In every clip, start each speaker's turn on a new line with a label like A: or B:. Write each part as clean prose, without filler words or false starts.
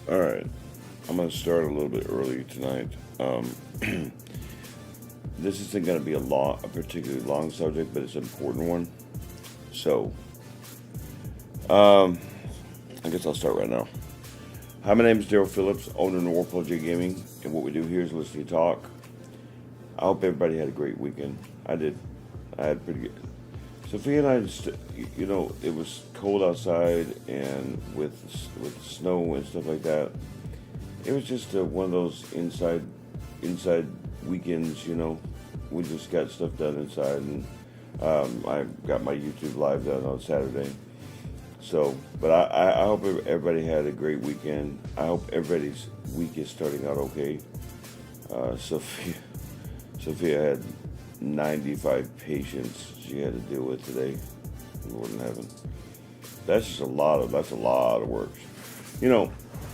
A: All right, I'm going to start a little bit early tonight. This isn't going to be a particularly long subject, but it's an important one. So, um, I guess I'll start right now. Hi, my name is Daryl Phillips, owner of Warpole J Gaming, and what we do here is listen to talk. I hope everybody had a great weekend. I did. I had pretty good. Sophia and I, it was cold outside, and with snow and stuff like that. It was just one of those inside weekends. We just got stuff done inside, and I got my YouTube live done on Saturday. So, but I hope everybody had a great weekend. I hope everybody's week is starting out okay. Sophia had 95 patients she had to deal with today. Lord in heaven, that's a lot of work. You know,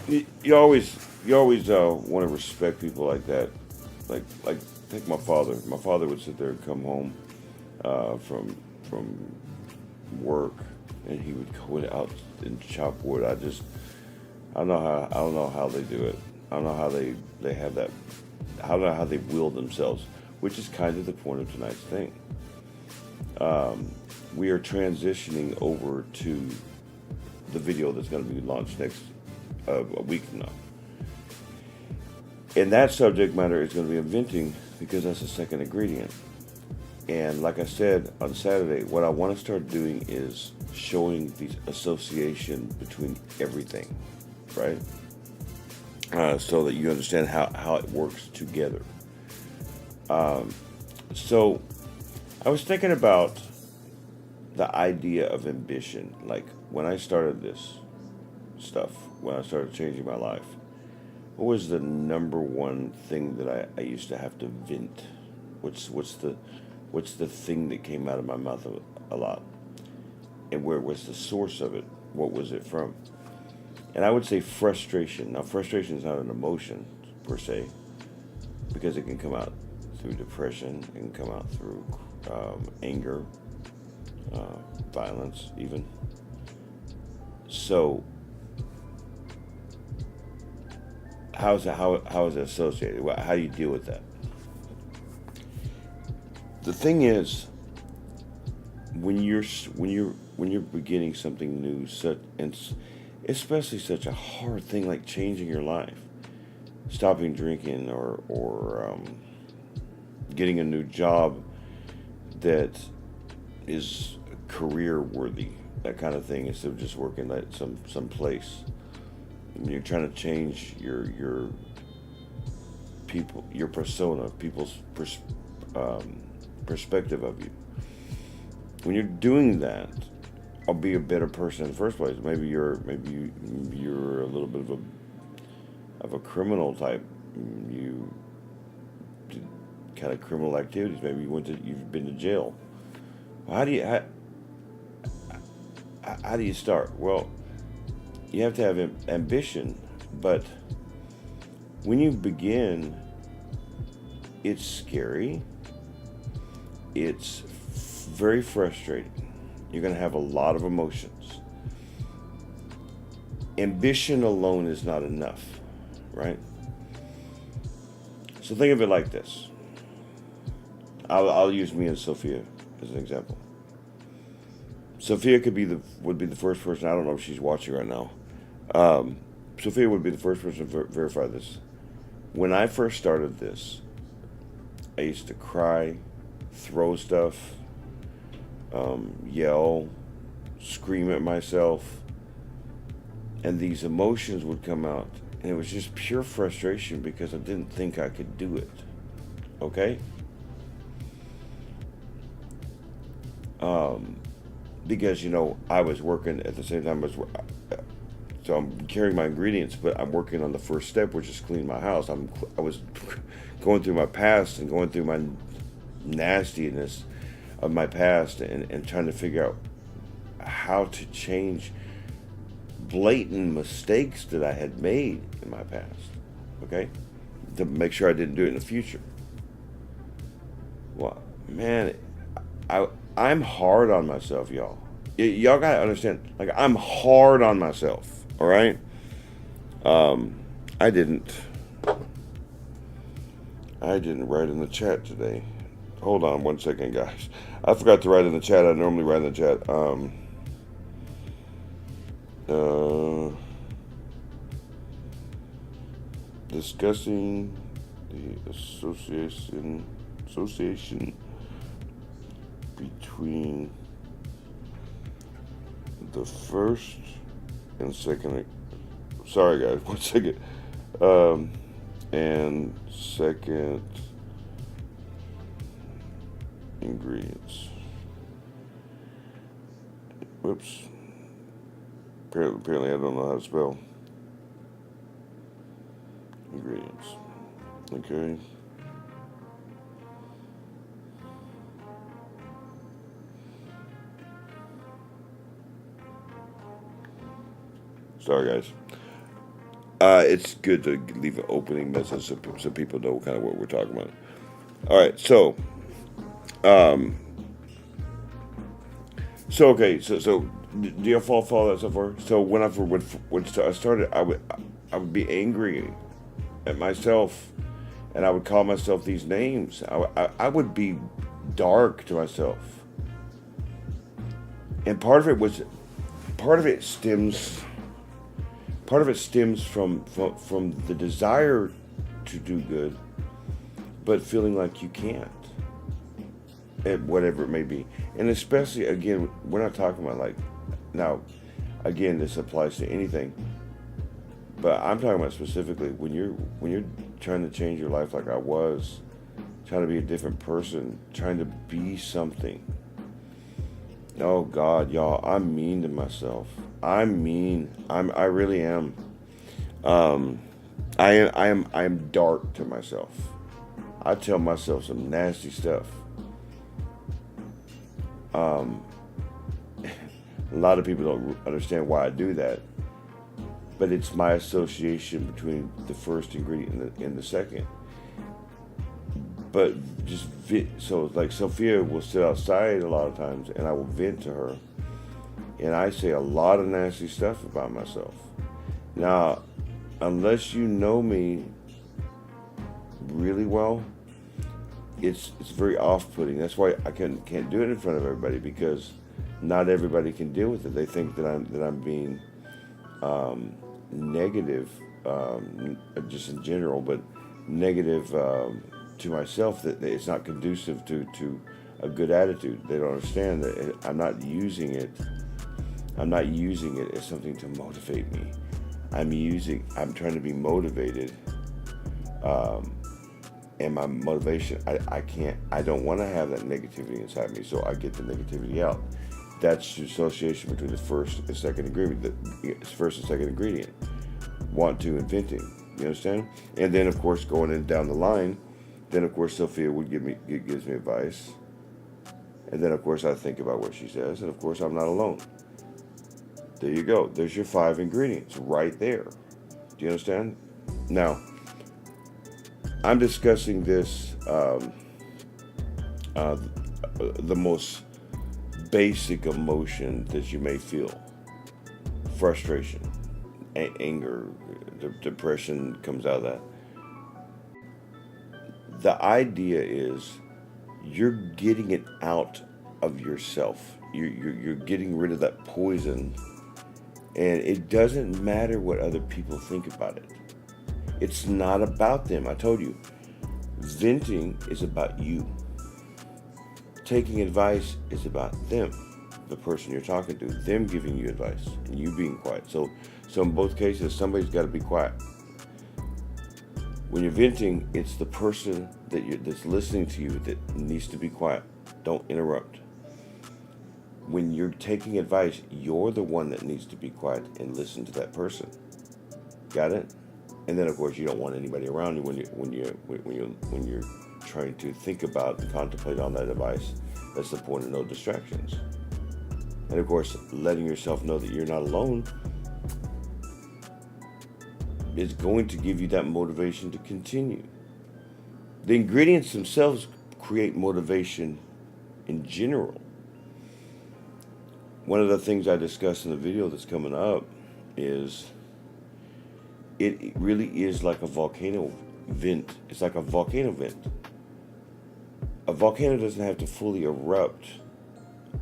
A: you always want to respect people like that. Like take my father. My father would sit there and come home from work, and he would go out and chop wood. I don't know how they do it. I don't know how they have that. I don't know how they will themselves, which is kind of the point of tonight's thing. We are transitioning over to the video that's going to be launched next a week from now. And that subject matter is going to be venting because that's the second ingredient. And like I said on Saturday, what I want to start doing is showing the association between everything, right? So that you understand how it works together. So I was thinking about the idea of ambition. Like when I started this stuff, when I started changing my life, what was the number one thing that I used to have to vent? What's the thing that came out of my mouth a lot? And where was the source of it? What was it from? And I would say frustration. Now, frustration is not an emotion per se, because it can come out through depression, it can come out through anger, violence, even. So, how is it associated? How do you deal with that? The thing is, when you're beginning something new, and especially such a hard thing like changing your life, stopping drinking, or getting a new job that is career worthy, that kind of thing, instead of just working at some place. When you're trying to change your people, your persona, people's perspective of you. When you're doing that, I'll be a better person in the first place. Maybe you're a little bit of a criminal type. You did kind of criminal activities. Maybe you've been to jail. How do you start? Well, you have to have ambition, but when you begin, it's scary. It's very frustrating. You're going to have a lot of emotions. Ambition alone is not enough, right? So think of it like this. I'll use me and Sophia as an example. Sophia would be the first person. I don't know if she's watching right now. Sophia would be the first person to verify this. When I first started this, I used to cry, throw stuff, yell, scream at myself, and these emotions would come out, and it was just pure frustration because I didn't think I could do it. Okay? Because I was working at the same time so I'm carrying my ingredients, but I'm working on the first step, which is clean my house. I was going through my past and going through my nastiness of my past, and trying to figure out how to change blatant mistakes that I had made in my past, okay, to make sure I didn't do it in the future. Well, man, I'm hard on myself, y'all. Y'all gotta understand, like, I'm hard on myself, all right? I didn't. I didn't write in the chat today. Hold on 1 second, guys. I forgot to write in the chat. I normally write in the chat. Uh, Discussing the association between the first and second. Sorry, guys. 1 second. And second ingredients. Whoops. Apparently, I don't know how to spell ingredients. Okay. Sorry, guys. It's good to leave an opening message so people know kind of what we're talking about. All right, so okay, so do you follow that so far? So when I started, I would be angry at myself, and I would call myself these names. I would be dark to myself, and part of it stems from the desire to do good, but feeling like you can't, at whatever it may be. And especially, again, we're not talking about like, now, again, this applies to anything, but I'm talking about specifically when you're trying to change your life, like I was, trying to be a different person, trying to be something. Oh God, y'all, I'm mean to myself. I'm mean. I really am. I am dark to myself. I tell myself some nasty stuff. A lot of people don't understand why I do that, but it's my association between the first ingredient and the second. But so like Sophia will sit outside a lot of times, and I will vent to her, and I say a lot of nasty stuff about myself. Now, unless you know me really well, it's very off-putting. That's why I can't do it in front of everybody, because not everybody can deal with it. They think that I'm being negative, just in general, but negative to myself. That it's not conducive to a good attitude. They don't understand that I'm not using it. I'm not using it as something to motivate me. I'm trying to be motivated. And my motivation, I don't want to have that negativity inside me, so I get the negativity out. That's the association between the first and second ingredient. The first and second ingredient. Want to inventing. You understand? And then, of course, going in down the line, then of course Sophia would gives me advice, and then of course I think about what she says, and of course I'm not alone. There you go. There's your 5 ingredients right there. Do you understand? Now, I'm discussing this, the most basic emotion that you may feel: frustration, anger, depression comes out of that. The idea is you're getting it out of yourself. You're getting rid of that poison, and it doesn't matter what other people think about it. It's not about them. I told you, venting is about you. Taking advice is about them, the person you're talking to, them giving you advice, and you being quiet. So in both cases, somebody's got to be quiet. When you're venting, it's the person that's listening to you that needs to be quiet. Don't interrupt. When you're taking advice, you're the one that needs to be quiet and listen to that person. Got it? And then, of course, you don't want anybody around you when you're trying to think about and contemplate on that advice. That's the point of no distractions. And of course, letting yourself know that you're not alone is going to give you that motivation to continue. The ingredients themselves create motivation in general. One of the things I discussed in the video that's coming up is it really is like a volcano vent. It's like a volcano vent. A volcano doesn't have to fully erupt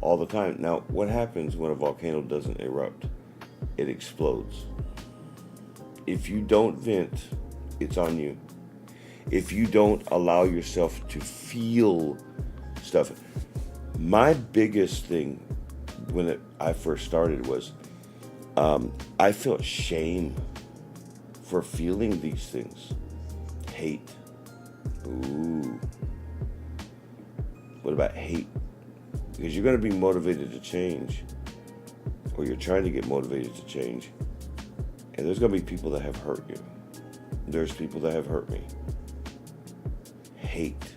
A: all the time. Now, what happens when a volcano doesn't erupt? It explodes. If you don't vent, it's on you. If you don't allow yourself to feel stuff. My biggest thing when I first started was I felt shame for feeling these things. Hate. Ooh. What about hate? Because you're going to be motivated to change, or you're trying to get motivated to change, and there's going to be people that have hurt you. There's people that have hurt me. Hate.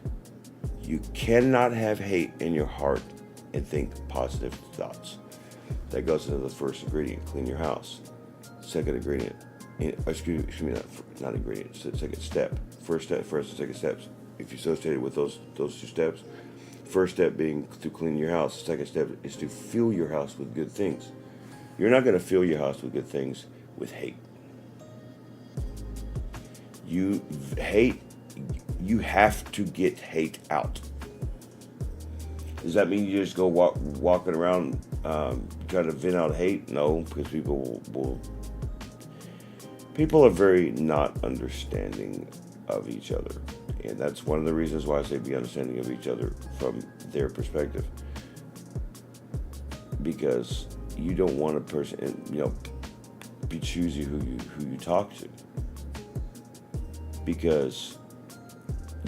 A: You cannot have hate in your heart and think positive thoughts. That goes into the first ingredient, clean your house. Second ingredient, excuse me, not ingredient, second step. First and second steps. If you're associated with those two steps, first step being to clean your house. Second step is to fill your house with good things. You're not going to fill your house with good things with hate. You have to get hate out. Does that mean you just go walking around trying to vent out hate? No, because people are very not understanding of each other. And that's one of the reasons why I say be understanding of each other from their perspective. Because you don't want a person, be choosy who you talk to. Because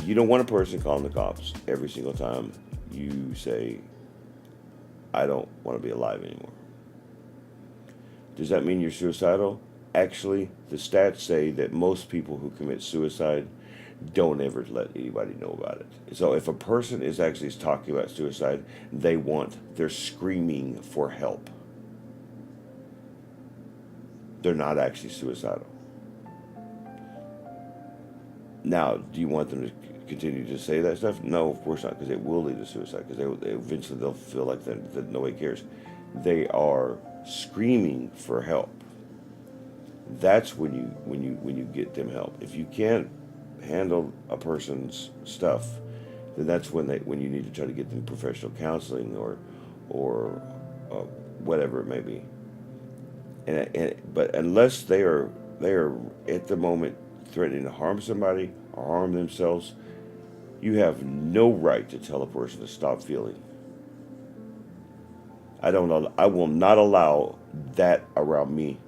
A: you don't want a person calling the cops every single time you say, I don't want to be alive anymore. Does that mean you're suicidal? Actually, the stats say that most people who commit suicide don't ever let anybody know about it. So if a person is actually talking about suicide, they're screaming for help. They're not actually suicidal. Now, do you want them to continue to say that stuff? No, of course not, because it will lead to suicide, because eventually they'll feel like that nobody cares. They are screaming for help. That's when you get them help. If you can't handle a person's stuff, then that's when you need to try to get them professional counseling or whatever it may be. But unless they are at the moment threatening to harm somebody or harm themselves, you have no right to tell a person to stop feeling. I will not allow that around me.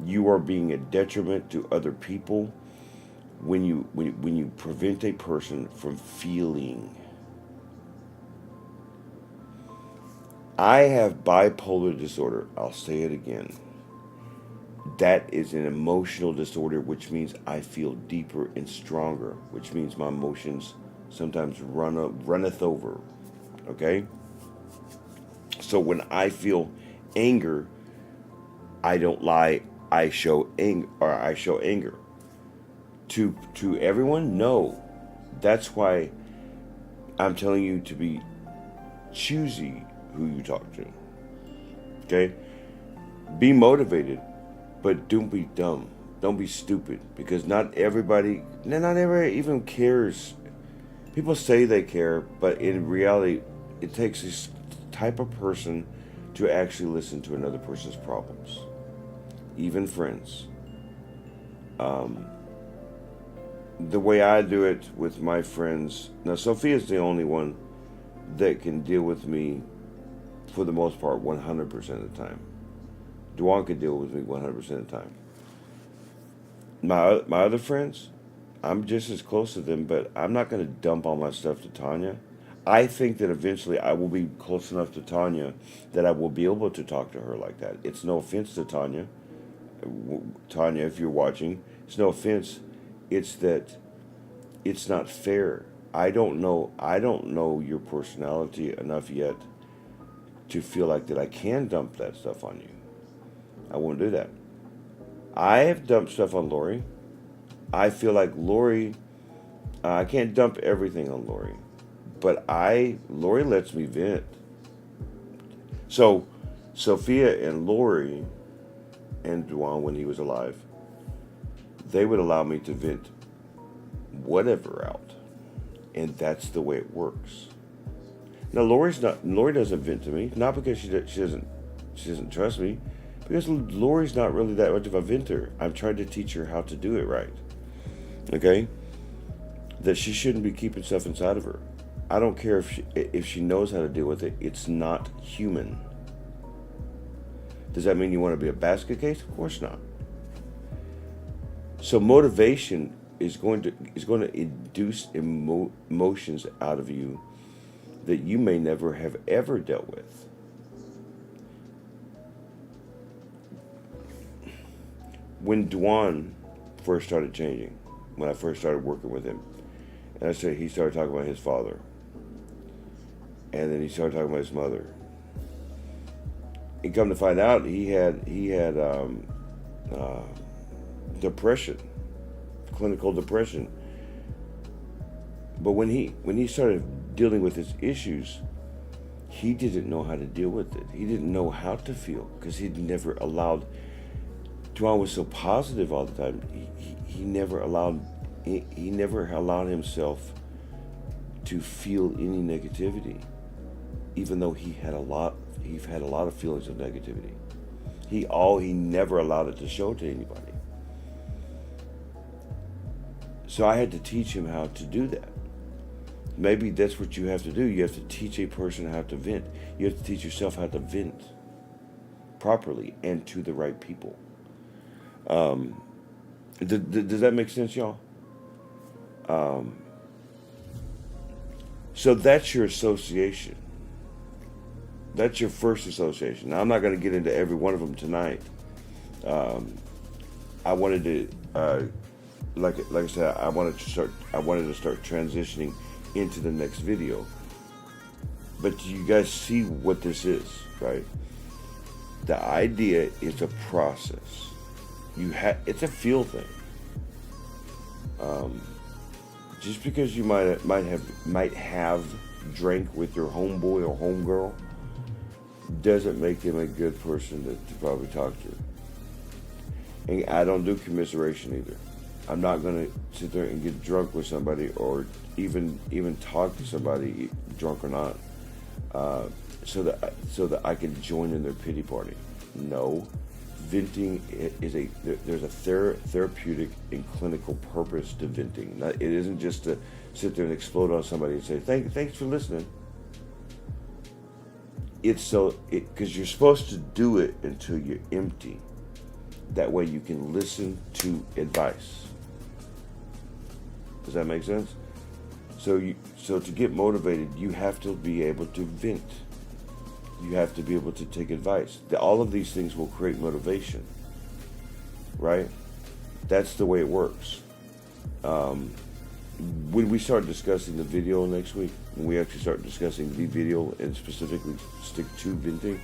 A: You are being a detriment to other people when you prevent a person from feeling. I have bipolar disorder. I'll say it again. That is an emotional disorder, which means I feel deeper and stronger, which means my emotions sometimes runneth over. Okay? So when I feel anger, I don't lie. I show anger. To everyone, no. That's why I'm telling you to be choosy who you talk to. Okay? Be motivated, but don't be dumb. Don't be stupid, because not everybody even cares. People say they care, but in reality, it takes this type of person to actually listen to another person's problems. Even friends. The way I do it with my friends, now Sophia's the only one that can deal with me for the most part 100% of the time. Duan can deal with me 100% of the time. My other friends, I'm just as close to them, but I'm not going to dump all my stuff to Tanya. I think that eventually I will be close enough to Tanya that I will be able to talk to her like that. It's no offense to Tanya. Tanya, if you're watching, it's no offense. It's that it's not fair. I don't know your personality enough yet to feel like that I can dump that stuff on you. I won't do that. I have dumped stuff on Lori. I feel like Lori, I can't dump everything on Lori, but Lori lets me vent. So Sophia and Lori and Duan, when he was alive, they would allow me to vent whatever out, and that's the way it works. Now, Lori doesn't vent to me, not because she doesn't trust me, because Lori's not really that much of a venter. I'm trying to teach her how to do it right. Okay? That she shouldn't be keeping stuff inside of her. I don't care if she knows how to deal with it. It's not human. Does that mean you want to be a basket case? Of course not. So motivation is going to induce emotions out of you that you may never have ever dealt with. When Dwan first started changing, when I first started working with him, and he started talking about his father, and then he started talking about his mother. And come to find out, he had depression, clinical depression. But when he started dealing with his issues, he didn't know how to deal with it. He didn't know how to feel because he'd never allowed. Dwan was so positive all the time. He never allowed himself to feel any negativity, even though he had a lot of feelings of negativity. He never allowed it to show to anybody. So I had to teach him how to do that. Maybe that's what you have to do. You have to teach a person how to vent. You have to teach yourself how to vent properly and to the right people. Does that make sense, y'all? So that's your association. That's your first association. Now, I'm not going to get into every one of them tonight. I wanted to, like I said, I wanted to start transitioning into the next video. But you guys see what this is, right? The idea is a process. It's a feel thing. Just because you might have drank with your homeboy or homegirl doesn't make him a good person to probably talk to. And I don't do commiseration either. I'm not going to sit there and get drunk with somebody or even talk to somebody, drunk or not, so that I can join in their pity party. No, venting there's a therapeutic and clinical purpose to venting. It isn't just to sit there and explode on somebody and say thanks for listening. It's because you're supposed to do it until you're empty. That way you can listen to advice. Does that make sense? So to get motivated, you have to be able to vent. You have to be able to take advice. All of these things will create motivation, right? That's the way it works. When we start discussing the video next week, when we actually start discussing the video and specifically stick to venting,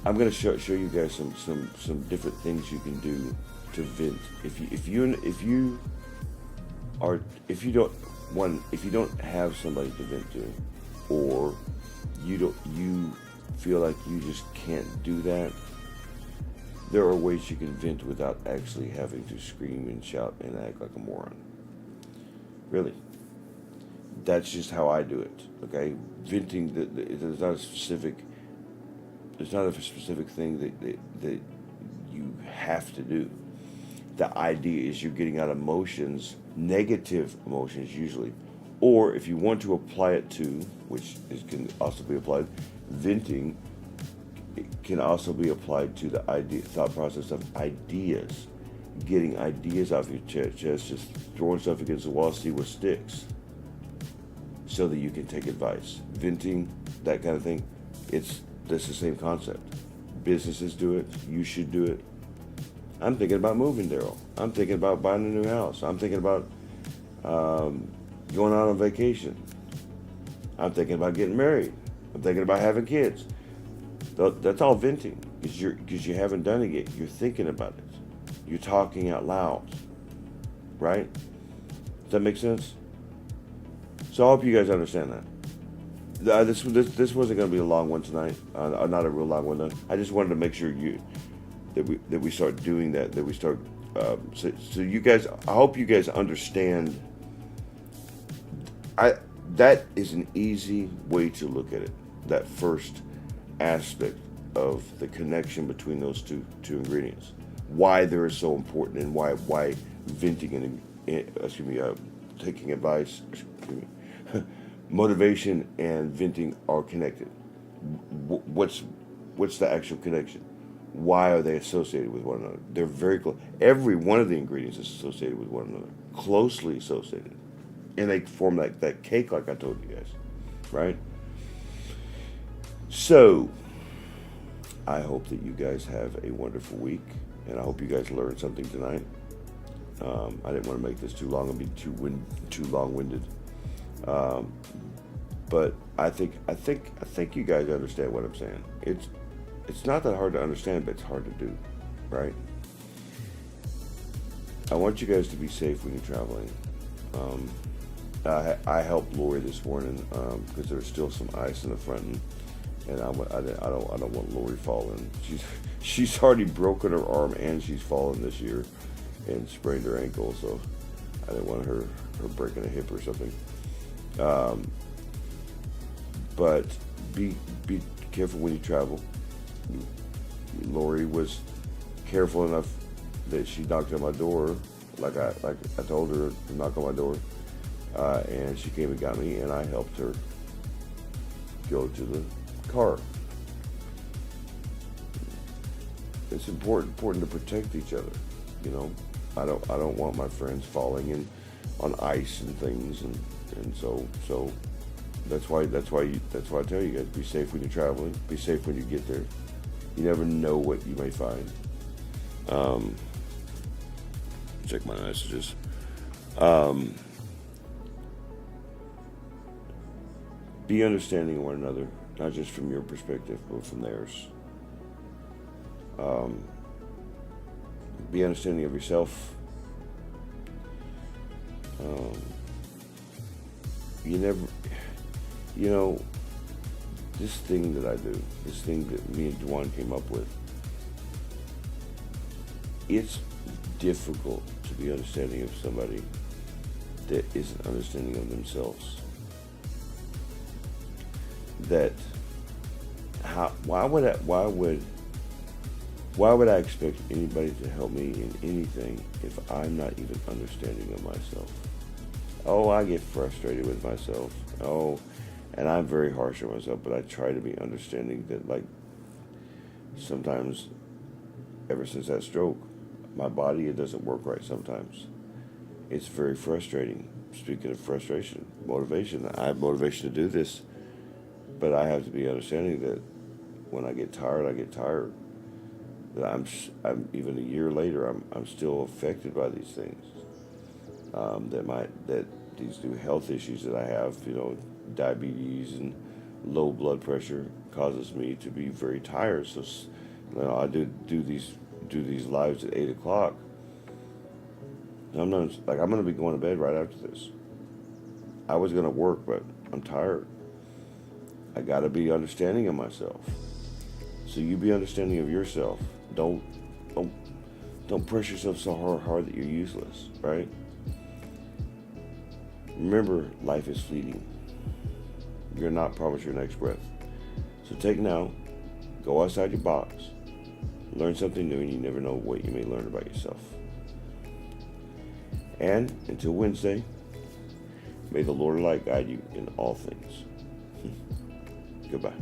A: I'm going to show you guys some different things you can do to vent. If you don't have somebody to vent to, or you feel like you just can't do that, there are ways you can vent without actually having to scream and shout and act like a moron. Really. That's just how I do it. Okay? Venting, there's not a specific thing that you have to do. The idea is you're getting out emotions, negative emotions usually. Or if you want to apply it to, which can also be applied, venting can also be applied to the thought process of ideas. Getting ideas off your chest, just throwing stuff against the wall, see what sticks, so that you can take advice. Venting, that kind of thing, that's the same concept. Businesses do it. You should do it. I'm thinking about moving, Daryl. I'm thinking about buying a new house. I'm thinking about going out on vacation. I'm thinking about getting married. I'm thinking about having kids. That's all venting, because you haven't done it yet. You're thinking about it. You're talking out loud, right? Does that make sense? So I hope you guys understand that. This wasn't going to be a long one tonight. Not a real long one. I just wanted to make sure that we start doing that. That we start So you guys, I hope you guys understand. That is an easy way to look at it. That first aspect of the connection between those two ingredients, why they're so important, and why venting and taking advice, motivation and venting are connected. What's the actual connection? Why are they associated with one another? They're very close. Every one of the ingredients is associated with one another, closely associated, and they form that cake, like I told you guys, right? So, I hope that you guys have a wonderful week, and I hope you guys learned something tonight. I didn't want to make this too long and be too long-winded, but I think you guys understand what I'm saying. It's not that hard to understand, but it's hard to do, right? I want you guys to be safe when you're traveling. I helped Lori this morning because there was still some ice in the front, and I don't want Lori falling. She's already broken her arm and she's fallen this year and sprained her ankle, so I didn't want her breaking a hip or something. But be careful when you travel. Lori was careful enough that she knocked on my door, like I told her to knock on my door, and she came and got me, and I helped her go to the car. It's important to protect each other. You know, I don't want my friends falling on ice and things, and so that's why I tell you guys, be safe when you're traveling. Be safe when you get there. You never know what you may find. Check my messages. Be understanding of one another, not just from your perspective, but from theirs. Be understanding of yourself. This thing that I do, this thing that me and Dwan came up with, it's difficult to be understanding of somebody that isn't understanding of themselves. Why would I expect anybody to help me in anything if I'm not even understanding of myself? Oh, I get frustrated with myself. Oh, and I'm very harsh on myself, but I try to be understanding that, like, sometimes, ever since that stroke, my body, it doesn't work right sometimes. It's very frustrating. Speaking of frustration, motivation, I have motivation to do this, but I have to be understanding that when I get tired, I get tired. That I'm even a year later, I'm still affected by these things. That these new health issues that I have, diabetes and low blood pressure, causes me to be very tired. So, I do these lives at 8:00. I'm going to be going to bed right after this. I was going to work, but I'm tired. I got to be understanding of myself. So you be understanding of yourself. Don't press yourself so hard that you're useless, right? Remember, life is fleeting. You're not promised your next breath. So take now, go outside your box, learn something new, and you never know what you may learn about yourself. And until Wednesday, may the Lord of Light guide you in all things. Goodbye.